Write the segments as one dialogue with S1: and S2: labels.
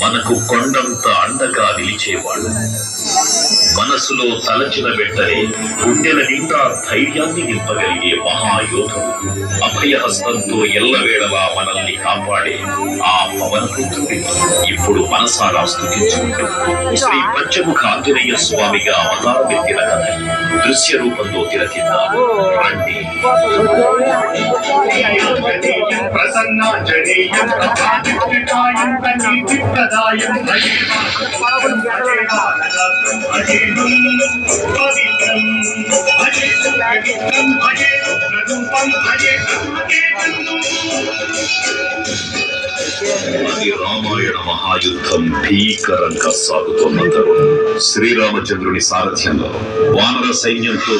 S1: మనకు కొండంత అండగా నిలిచేవాడు. మనసులో తలచిన వెంటనే గుండెల నిండా ధైర్యాన్ని నింపగలిగే మహాయోధుడు, అభయహస్తంతో ఎల్లవేళలా మనల్ని కాపాడే ఆ పవనపుత్రుడి ఇప్పుడు మనసారా స్తుతించుకుంటూ శ్రీ పంచముఖ ఆంజనేయ స్వామిగా అవతారమెత్తిన కథ దృశ్య రూపంలో తిలకిద్దాం రండి.
S2: ప్రసన్నాంజనేయం ప్రదాయం పవిత్రం భజే పవిత్రం భజే రూపం భజే
S1: రామాయణ మహాయుద్ధం భీకరంగా సాగుతున్న తరుణం శ్రీరామచంద్రుని సారథ్యంలో వానర సైన్యంతో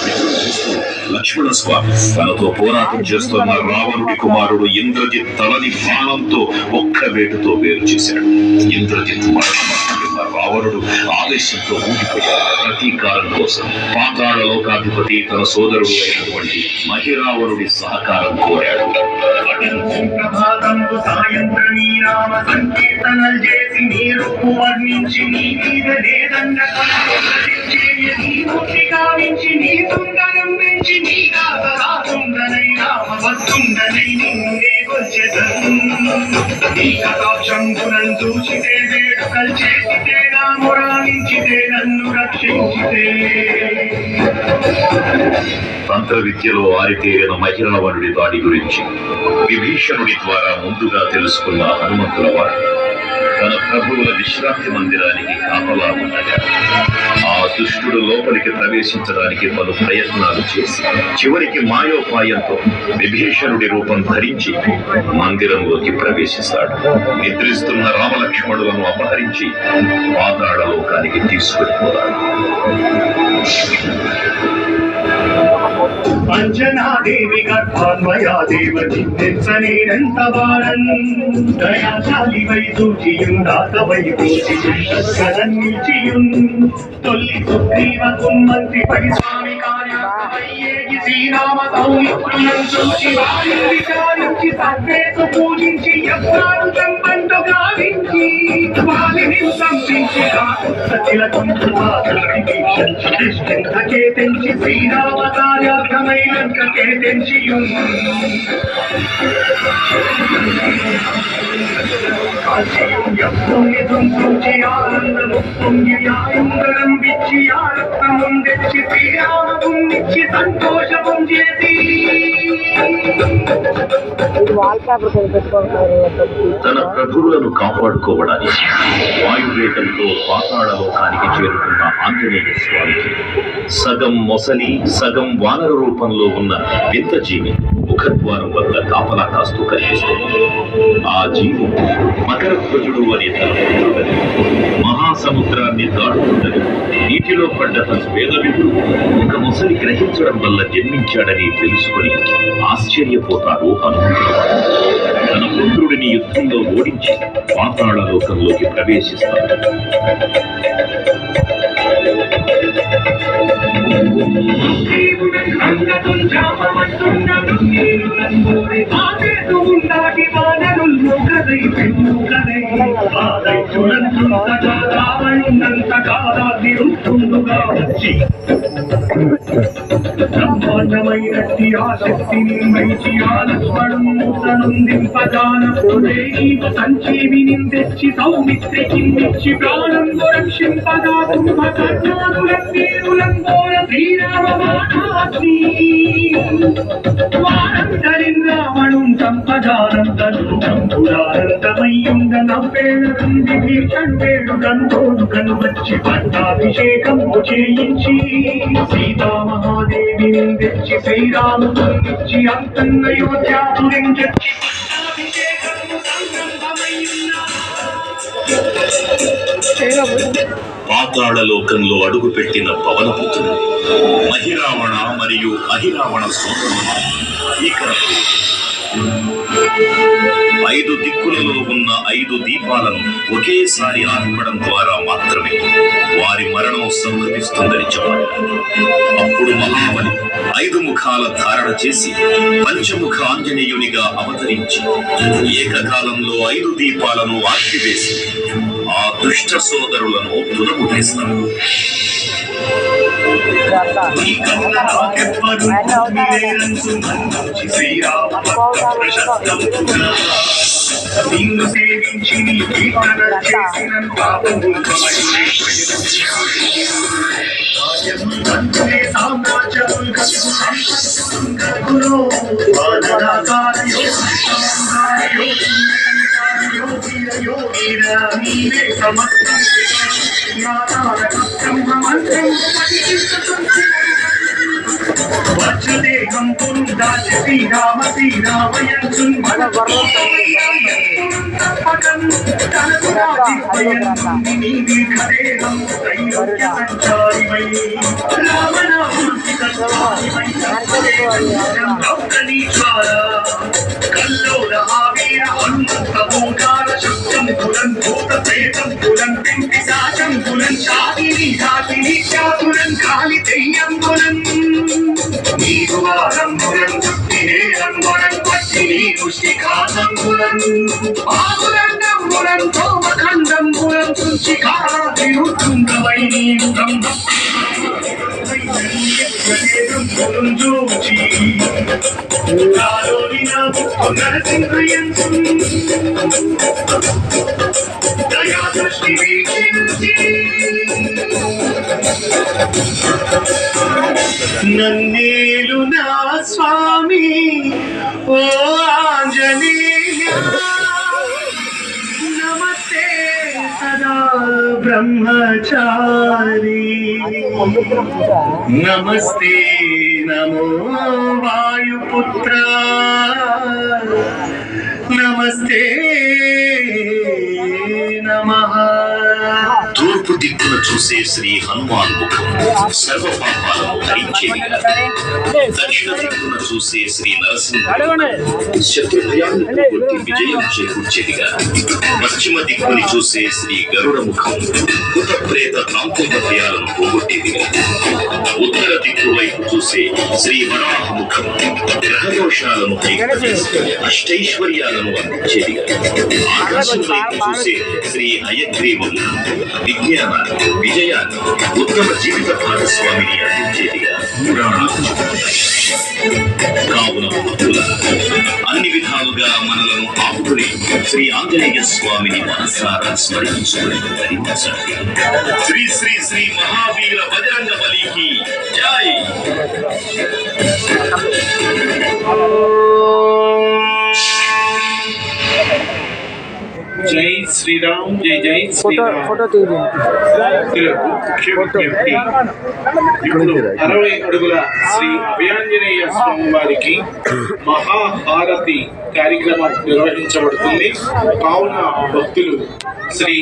S1: లక్ష్మణ స్వామి తనతో పోరాటం చేస్తున్న రావణుడి కుమారుడు ఇంద్రజిత్ తలని బాణంతో ఒక్క వేటుతో వేరు చేశాడు. ఇంద్రజిత్ మరణమన్న రావణుడు ఆవేశంతో ఊగిపోయాడు. ప్రతీకారం కోసం పాతాళ లోకాధిపతి తన సోదరుడు అయినటువంటి మహిరావణుడి సహకారం కోరాడు.
S2: ప్రభాతంకు సాయంత్రం ఈ రామ సంకీర్తనలు చేసి నీ రూపు వర్ణించి నీ మీద లేదండ గావించి నీ సుందరం పెంచి నీ కాసరాసుందనై రామ వస్తుందనై నిన్నే వచ్చేదను నీ కటాక్షంబునం చూచితే వేడుకలు చేసితే రామురాలించితే నన్ను రక్షించితే.
S1: తంత్ర విద్యలో ఆరితేరిన మహిరావణుడి దాడి గురించి విభీషణుడి ద్వారా ముందుగా తెలుసుకున్న హనుమంతుల వారు తన ప్రభువుల విశ్రాంతి మందిరానికి కాపలా ఉండగా ఆ దుష్టుడు లోపలికి ప్రవేశించడానికి పలు ప్రయత్నాలు చేసి చివరికి మాయోపాయంతో విభీషణుడి రూపం ధరించి మందిరంలోకి ప్రవేశిస్తాడు. నిద్రిస్తున్న రామలక్ష్మణులను అపహరించి పాతాళ లోకానికి తీసుకుపోతాడు.
S2: అంజనాదేవి గర్భాన్వయాదేవ చిత్తెంత వారన్ దయాశాలి వై సూచియుందాతవై నిలిచియున్ తొల్లి సుగ్రీవకుం మంత్రి పడి స్వామి కార్యార్థమయ్యేగి శ్రీరామ సౌమిత్రులను చూచి వారిని విచారించి సర్వేసు పూజించి యజ్ఞాలు సంపంతో గావించి వారిని సంపించి సతిలకుంటుకే తెంచి శ్రీరామ కార్యార్థమై లంకకే తెంచియున్ చూచి ఆనందముందరం విచ్చి ఆరత్నముం తెచ్చి శ్రీరామం ఇచ్చి సంతోషము చేసి
S1: తన ప్రభువులను కాపాడుకోవడానికి వాయువేగంతో పాతాళ లోకానికి చేరుకున్న ఆంజనేయ స్వామికి సగం మొసలి సగం వానర రూపంలో ఉన్న వింత జీవి ముఖద్వారం వద్ద కాపలా కాస్తూ కనిపిస్తుంది. ఆ జీవి మకరధ్వజుడు అనే తన పుత్రుడని మహాసముద్రాన్ని దాటుతుందని నీటిలో పడ్డ తన వేదవిధుడు ఒక మొసలి గ్రహించడం వల్ల జన్మించాడని తెలుసుకుని ఆశ్చర్యపోతాడు హనుమంతుడు. తన పుత్రుడిని యుద్ధంలో ఓడించి పాతాళ లోకంలోకి ప్రవేశిస్తాడు.
S2: బ్రహ్మాండమైనట్టి ఆ శక్తిని మంచి ఆలస్వడుందింపజానపోతే సంజీవిని తెచ్చి సౌమిత్రికి ప్రాణం రక్షింపగా కుంభకర్ణాదులందోర శ్రీరామమానాగ్ని వారందరిన్ రావణుం సంపదానందమయ్యుండ నవ్వేళుంది భీషణ్వేడుగంతోడు కను వచ్చి పట్టాభిషేకము చేయించి సీతామహాదేవిని తెచ్చి శ్రీరామునిచ్చి అంతన్న యోధ్యాపురం తెచ్చి పట్టాభిషేకము సంరంభమయ్యున్న
S1: పాతాళ లోకంలో అడుగుపెట్టిన పవనపుత్రుడు మహిరావణ మరియు అహిరావణ సోదరులు ఈ 5 దిక్కులలో ఉన్న 5 దీపాలు దీపాలను ఒకేసారి ఆర్పడం ద్వారా మాత్రమే వారి మరణం సంభవిస్తుందని చెప్పారు. అప్పుడు మహాబలి 5 ముఖాల ధారణ చేసి పంచముఖ ఆంజనేయునిగా అవతరించి ఏకకాలంలో 5 దీపాలను ఆర్పివేసి ఆ దుష్ట సోదరులను తుదముట్టిస్తారు.
S2: ఈ కథ నాకెవ్వరు మీరేనంటూ మంచి శ్రీరామ ప్రశస్తంగా నిన్ను సేవించి నీ కీర్తన చేసిన పాపముఖమై సామ్రాజ్యముల్ కలుగులో నీవే సమస్త వజ్రదేహం పురుదాచ శ్రీరామ శ్రీరామయంచు దీర్ఘదేహం త్రైలోక్య సంచారివై కల్లోల ఆవీర హనుమంత ఓంకార శబ్దం కులం భూత ప్రేతం కులం పిండి సాచం కులం శాకిని శాకిని చాతురం కాలి దెయ్యం కులం నీకు వారంబురం చుట్టినే రంగురం పట్టిని పుష్టికాసంబురం ఆకులండంబురం తోమఖండంబురం తుంచికారాతిరుతుంగవై నీవు బ్రహ్మ చూచి కాలోని నా నరసింహయంసు దయా దృష్టి వీక్షించి నన్నేలు నా స్వామి ఓ ఆంజనేయ నమస్తే సదా బ్రహ్మచారి నమస్తే నమో వాయుపుత్ర నమస్తే నమః.
S1: తూర్పు దిక్కున చూసే శ్రీ హనుమాన్ ముఖం సర్వ పాపాలను హరించేదిగా, దక్షిణ దిక్కున చూసే శ్రీ నరసింహుడు శత్రుభయాన్ని పోగొట్టి విజయం చేకూర్చేదిగా, పశ్చిమ దిక్కుని చూసే శ్రీ గరుడ ముఖం భూత ప్రేత తాంత్రిక భయాలను పోగొట్టేదిగా, ఉత్తర దిక్కు వైపు చూసే శ్రీ వరాహ ముఖం గ్రహదోషాలను అష్టైశ్వర్యాలను అందించేదిగా, ఆకాశం వైపు చూసే శ్రీ హయగ్రీవం విజ్ఞాన విజయాన్ని ఉత్తమ జీవిత భాగస్వామిని అందించేదిగా పురాణాలు చెబుతున్నాయి. కావున భక్తులారా, అన్ని విధాలుగా మనలను ఆపుకుని శ్రీ ఆంజనేయ స్వామిని మనసారా స్మరించుకుని ధరించండి. శ్రీ శ్రీ శ్రీ మహావీర బజరంగ బలికి జై.
S3: జై శ్రీరామ్, జై జై శ్రీరామ్. ఇప్పుడు 60 అడుగుల శ్రీ అభయాంజనేయ స్వామి వారికి మహాహారతి కార్యక్రమం నిర్వహించబడుతుంది. కావున భక్తులు శ్రీ